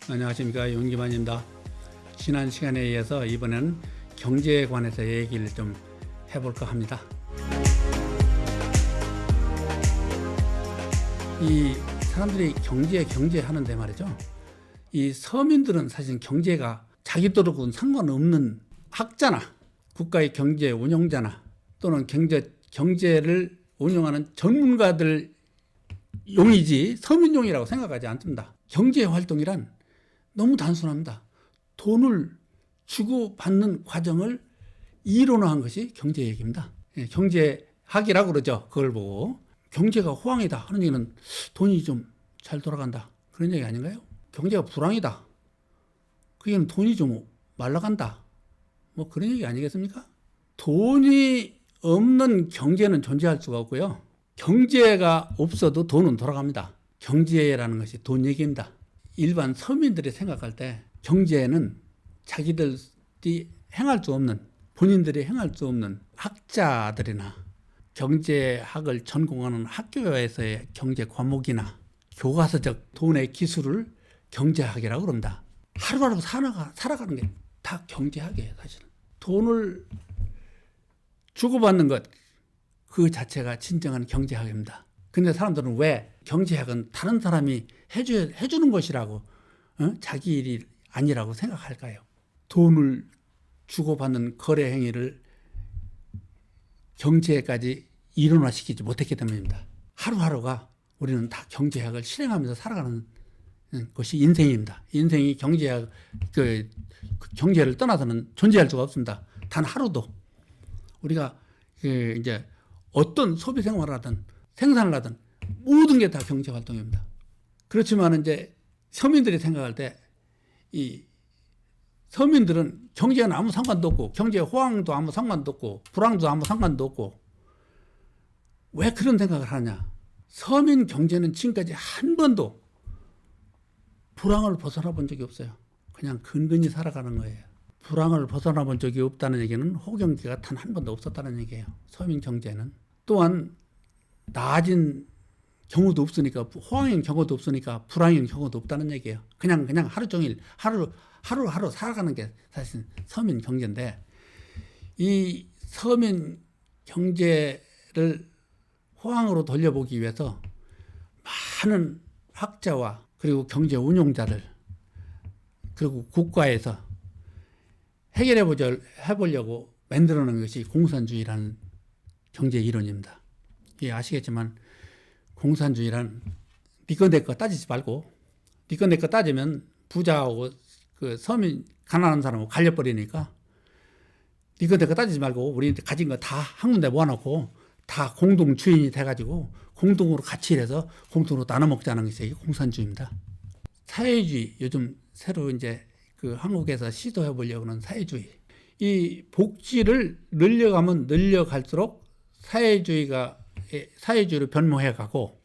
안녕하십니까, 윤기만입니다. 지난 시간에 이어서 이번에는 경제에 관해서 얘기를 좀 해볼까 합니다. 이 사람들이 경제 하는데 말이죠, 이 서민들은 사실 경제가 자기들하고는 상관없는 학자나 국가의 경제 운영자나 또는 경제를 운영하는 전문가들 용이지 서민용이라고 생각하지 않습니다. 경제 활동이란 너무 단순합니다. 돈을 주고받는 과정을 이론화한 것이 경제 얘기입니다. 경제학이라고 그러죠. 그걸 보고 경제가 호황이다 하는 얘기는 돈이 좀 잘 돌아간다 그런 얘기 아닌가요? 경제가 불황이다, 그 얘기는 돈이 좀 말라간다, 뭐 그런 얘기 아니겠습니까? 돈이 없는 경제는 존재할 수가 없고요, 경제가 없어도 돈은 돌아갑니다. 경제라는 것이 돈 얘기입니다. 일반 서민들이 생각할 때 경제는 자기들이 행할 수 없는, 본인들이 행할 수 없는 학자들이나 경제학을 전공하는 학교에서의 경제 과목이나 교과서적 돈의 기술을 경제학이라고 그럽니다. 하루하루 살아가는 게 다 경제학이에요. 사실은 돈을 주고받는 것 그 자체가 진정한 경제학입니다. 근데 사람들은 왜 경제학은 다른 사람이 해주는 것이라고, 자기 일이 아니라고 생각할까요? 돈을 주고받는 거래 행위를 경제까지 이론화시키지 못했기 때문입니다. 하루하루가 우리는 다 경제학을 실행하면서 살아가는 것이 인생입니다. 인생이 경제를 떠나서는 존재할 수가 없습니다. 단 하루도. 우리가 이제 어떤 소비 생활을 하든 생산을 하든 모든 게 다 경제 활동입니다. 그렇지만 이제 서민들이 생각할 때 이 서민들은 경제는 아무 상관도 없고, 경제 호황도 아무 상관도 없고, 불황도 아무 상관도 없고, 왜 그런 생각을 하냐? 서민 경제는 지금까지 한 번도 불황을 벗어나 본 적이 없어요. 그냥 근근히 살아가는 거예요. 불황을 벗어나 본 적이 없다는 얘기는 호경기가 단 한 번도 없었다는 얘기예요. 서민 경제는. 또한 나아진 경우도 없으니까, 호황인 경우도 없으니까 불황인 경우도 없다는 얘기예요. 그냥 하루 종일 하루하루 살아가는 게 사실 서민 경제인데, 이 서민 경제를 호황으로 돌려보기 위해서 많은 학자와 그리고 경제 운용자들 그리고 국가에서 해보려고 만들어낸 것이 공산주의라는 경제 이론입니다. 예, 아시겠지만 공산주의란 니꺼 내꺼 따지지 말고, 니꺼 내꺼 따지면 부자하고 그 서민 가난한 사람하고 갈려버리니까 니꺼 내꺼 따지지 말고 우리 가진 거 다 한 군데 모아놓고 다 공동 주인이 돼가지고 공동으로 같이 일해서 공동으로 나눠 먹자는 것이 공산주의입니다. 사회주의, 요즘 새로 이제 그 한국에서 시도해 보려고 하는 사회주의. 이 복지를 늘려가면 늘려갈수록 사회주의로 변모해 가고,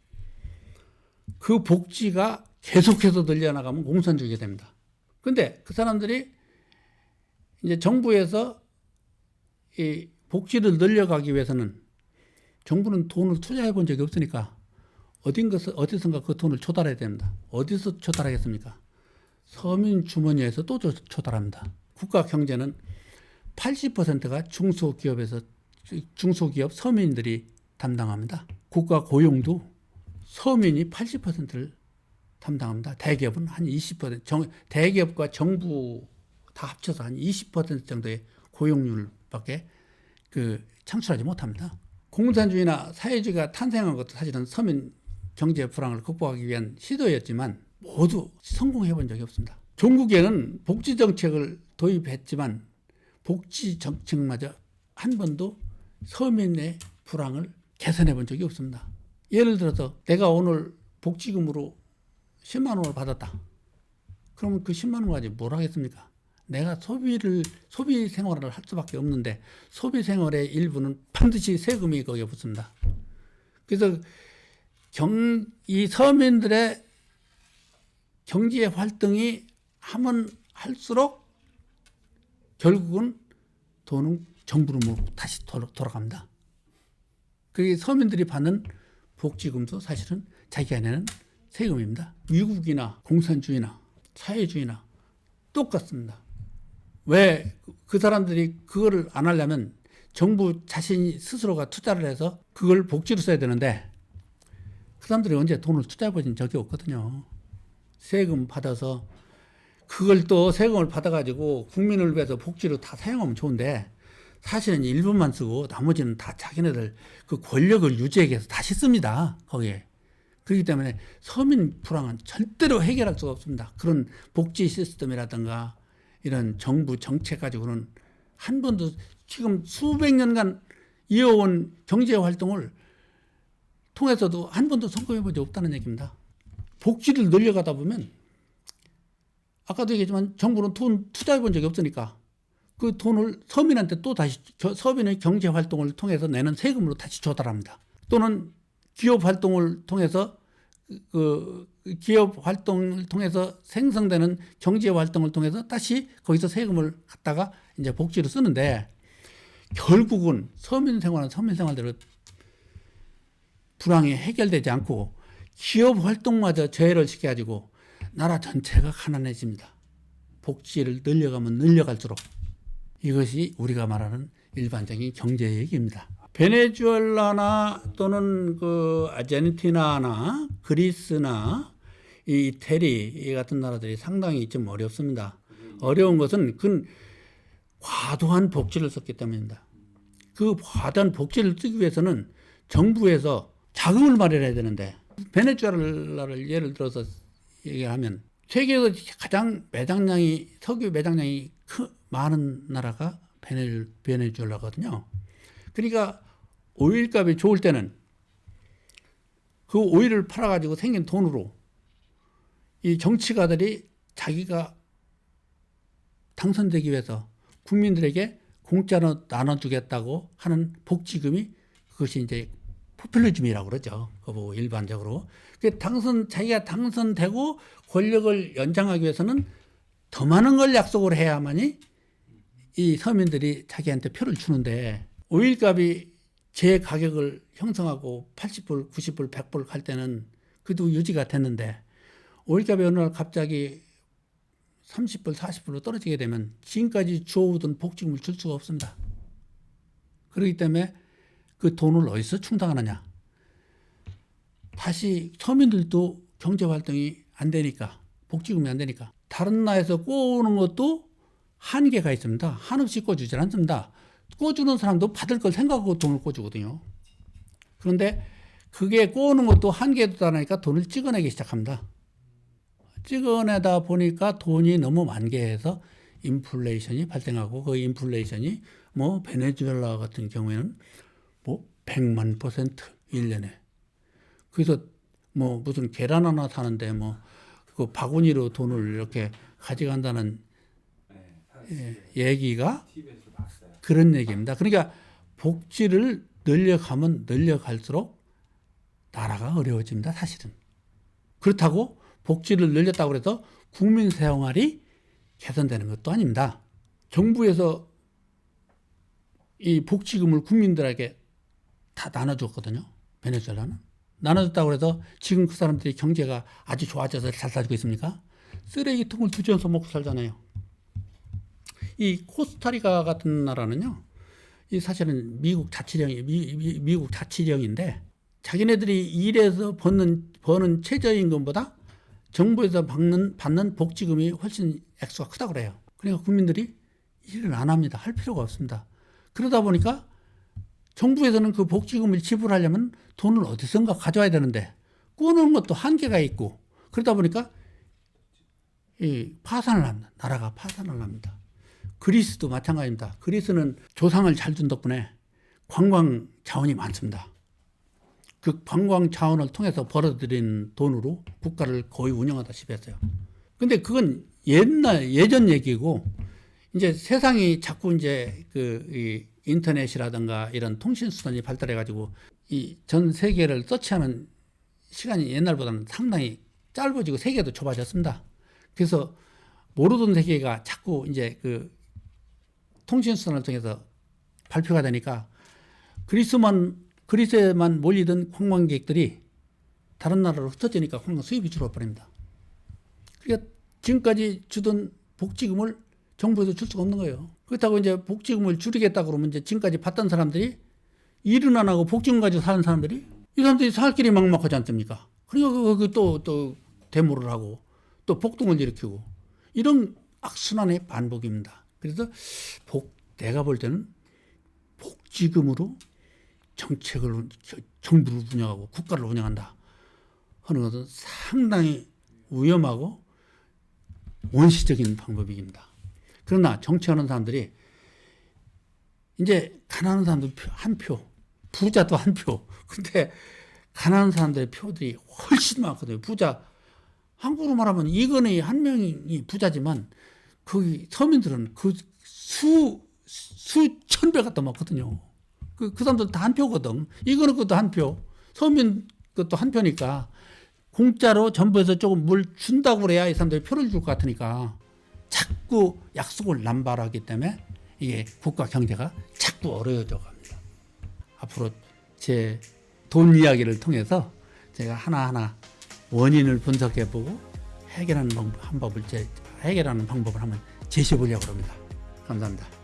그 복지가 계속해서 늘려나가면 공산주의가 됩니다. 근데 그 사람들이 이제 정부에서 이 복지를 늘려가기 위해서는 정부는 돈을 투자해 본 적이 없으니까 어디선가 그 돈을 조달해야 됩니다. 어디서 조달하겠습니까? 서민 주머니에서 또 조달합니다. 국가 경제는 80%가 중소기업 서민들이 담당합니다. 국가 고용도 서민이 80%를 담당합니다. 대기업은 한 20%, 대기업과 정부 다 합쳐서 한 20% 정도의 고용률밖에 창출하지 못합니다. 공산주의나 사회주의가 탄생한 것도 사실은 서민 경제 불황을 극복하기 위한 시도였지만 모두 성공해 본 적이 없습니다. 종국에는 복지 정책을 도입했지만 복지 정책마저 한 번도 서민의 불황을 개선해 본 적이 없습니다. 예를 들어서 내가 오늘 복지금으로 10만 원을 받았다. 그러면 그 10만 원 가지고 뭘 하겠습니까? 내가 소비 생활을 할 수밖에 없는데, 소비 생활의 일부는 반드시 세금이 거기에 붙습니다. 그래서 이 서민들의 경제 활동이 하면 할수록 결국은 돈은 정부로 다시 돌아갑니다. 그게 서민들이 받는 복지금도 사실은 자기가 내는 세금입니다. 미국이나 공산주의나 사회주의나 똑같습니다. 왜 그 사람들이 그거를 안 하려면 정부 자신이 스스로가 투자를 해서 그걸 복지로 써야 되는데 그 사람들이 언제 돈을 투자해 보진 적이 없거든요. 세금 받아서 그걸 또 세금을 받아가지고 국민을 위해서 복지로 다 사용하면 좋은데 사실은 일부만 쓰고 나머지는 다 자기네들 그 권력을 유지하기 위해서 다시 씁니다. 거기에. 그렇기 때문에 서민 불황은 절대로 해결할 수가 없습니다. 그런 복지 시스템이라든가 이런 정부 정책 가지고는 한 번도 지금 수백 년간 이어온 경제 활동을 통해서도 한 번도 성공해 본 적 없다는 얘기입니다. 복지를 늘려가다 보면 아까도 얘기했지만 정부는 돈 투자해 본 적이 없으니까 그 돈을 서민한테 또 다시 서민의 경제 활동을 통해서 내는 세금으로 다시 조달합니다. 또는 기업 활동을 통해서 기업 활동을 통해서 생성되는 경제 활동을 통해서 다시 거기서 세금을 갖다가 이제 복지로 쓰는데 결국은 서민 생활은 서민 생활대로 불황이 해결되지 않고 기업 활동마저 저해를 시켜가지고 나라 전체가 가난해집니다. 복지를 늘려가면 늘려갈수록 이것이 우리가 말하는 일반적인 경제 얘기입니다. 베네수엘라나 또는 그 아르헨티나나 그리스나 이 이태리 같은 나라들이 상당히 좀 어렵습니다. 어려운 것은 그 과도한 복지를 썼기 때문입니다. 그 과도한 복지를 쓰기 위해서는 정부에서 자금을 마련해야 되는데 베네수엘라를 예를 들어서 얘기하면 세계에서 가장 매장량이 석유 매장량이 많은 나라가 베네수엘라거든요. 그러니까 오일값이 좋을 때는 그 오일을 팔아가지고 생긴 돈으로 이 정치가들이 자기가 당선되기 위해서 국민들에게 공짜로 나눠주겠다고 하는 복지금이 그것이 이제 포퓰리즘이라고 그러죠. 그거 일반적으로. 자기가 당선되고 권력을 연장하기 위해서는 더 많은 걸 약속을 해야만이 이 서민들이 자기한테 표를 주는데 오일값이 제 가격을 형성하고 80불, 90불, 100불 갈 때는 그래도 유지가 됐는데 오일값이 어느 날 갑자기 30불, 40불로 떨어지게 되면 지금까지 주어오던 복지금을 줄 수가 없습니다. 그렇기 때문에 그 돈을 어디서 충당하느냐. 다시 서민들도 경제활동이 안 되니까 복지금이 안 되니까 다른 나라에서 꼬우는 것도 한계가 있습니다. 한없이 꿔주질 않습니다. 꿔주는 사람도 받을 걸 생각하고 돈을 꿔주거든요. 그런데 그게 꼬우는 것도 한계에 도달하니까 돈을 찍어내기 시작합니다. 찍어내다 보니까 돈이 너무 만개해서 인플레이션이 발생하고 그 인플레이션이 뭐 베네수엘라 같은 경우에는 뭐 100만% 1년에. 그래서 뭐 무슨 계란 하나 사는데 뭐 그 바구니로 돈을 이렇게 가져간다는 얘기가 그런 얘기입니다. 그러니까 복지를 늘려가면 늘려갈수록 나라가 어려워집니다. 사실은. 그렇다고 복지를 늘렸다고 해서 국민 생활이 개선되는 것도 아닙니다. 정부에서 이 복지금을 국민들에게 다 나눠줬거든요. 베네수엘라는. 나눠줬다고 해서 지금 그 사람들이 경제가 아주 좋아져서 잘 살고 있습니까? 쓰레기통을 뒤져서 먹고 살잖아요. 이 코스타리카 같은 나라는요, 이 사실은 미국 자치령인데 자기네들이 일해서 버는 최저임금보다 정부에서 받는 복지금이 훨씬 액수가 크다고 그래요. 그러니까 국민들이 일을 안 합니다. 할 필요가 없습니다. 그러다 보니까 정부에서는 그 복지금을 지불하려면 돈을 어디선가 가져와야 되는데 꾸는 것도 한계가 있고 그러다 보니까 파산을 합니다. 나라가 파산을 합니다. 그리스도 마찬가지입니다. 그리스는 조상을 잘 둔 덕분에 관광 자원이 많습니다. 그 관광 자원을 통해서 벌어들인 돈으로 국가를 거의 운영하다시피 했어요. 근데 그건 예전 얘기고 이제 세상이 자꾸 이제 이 인터넷이라든가 이런 통신 수단이 발달해가지고 이 전 세계를 서치하는 시간이 옛날보다는 상당히 짧아지고 세계도 좁아졌습니다. 그래서 모르던 세계가 자꾸 이제 그 통신 수단을 통해서 발표가 되니까 그리스에만 몰리던 관광객들이 다른 나라로 흩어지니까 관광 수입이 줄어버립니다. 그러니까 지금까지 주던 복지금을 정부에서 줄 수가 없는 거예요. 그렇다고 이제 복지금을 줄이겠다 그러면 이제 지금까지 받던 사람들이 일은 안 하고 복지금 가지고 사는 사람들이 이 사람들이 살 길이 막막하지 않습니까? 그러니까 또 데모를 하고 또 폭동을 일으키고 이런 악순환의 반복입니다. 그래서 내가 볼 때는 복지금으로 정책을 정부를 운영하고 국가를 운영한다 하는 것은 상당히 위험하고 원시적인 방법입니다. 그러나 정치하는 사람들이 이제 가난한 사람들 한 표, 부자도 한 표. 근데 가난한 사람들의 표들이 훨씬 많거든요. 부자 한국으로 말하면 이건희 한 명이 부자지만 거기 서민들은 그 수천 배가 더 많거든요. 그 사람들 다 한 표거든. 이거는 그것도 한 표, 서민 그것도 한 표니까 공짜로 정부에서 조금 뭘 준다고 그래야 이 사람들이 표를 줄 것 같으니까 자꾸 약속을 남발하기 때문에 이게 국가 경제가 자꾸 어려워져 갑니다. 앞으로 제 돈 이야기를 통해서 제가 하나하나 원인을 분석해보고 해결하는 방법을 한번 제시해 보려고 합니다. 감사합니다.